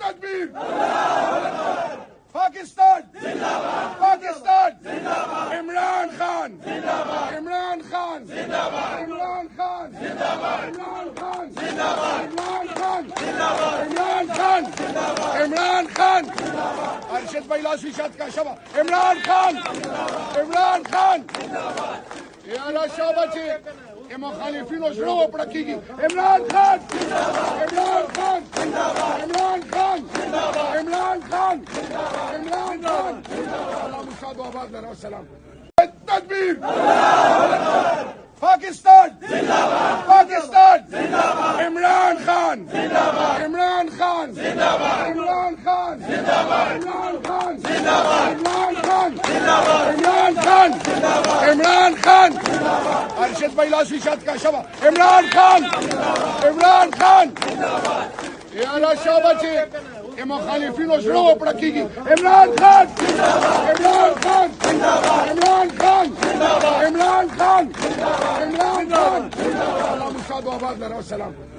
तकबीर पाकिस्तान जिंदाबाद पाकिस्तान जिंदाबाद इमरान खान जिंदाबाद इमरान खान जिंदाबाद इमरान खान जिंदाबाद इमरान खान जिंदाबाद इमरान खान जिंदाबाद इमरान खान जिंदाबाद इमरान खान अरशद भाई लाशी शाद का शबा इमरान खान जिंदाबाद यारा शाबाशी ये मुखालिफिनों शुरू पड़केगी इमरान खान इमरान खान इमरान खान इमरान खान इमरान खान मुशाद आबाद सलाम तकबीर पाकिस्तान जिंदाबाद पाकिस्तान जिंदाबाद इमरान खान जिंदाबाद इमरान खान जिंदाबाद इमरान खान जिंदाबाद इमरान खान जिंदाबाद इमरान खान जिंदाबाद इमरान खान जिंदाबाद इमरान खान अरशद भाई लाशी शाद का शबा इमरान खान यारा शाबाशी ये मुखालिफिनों शुरू पड़केगी इमरान खान इमरान खान इमरान खान इमरान खान इमरान खान मुशाद आबाद सलाम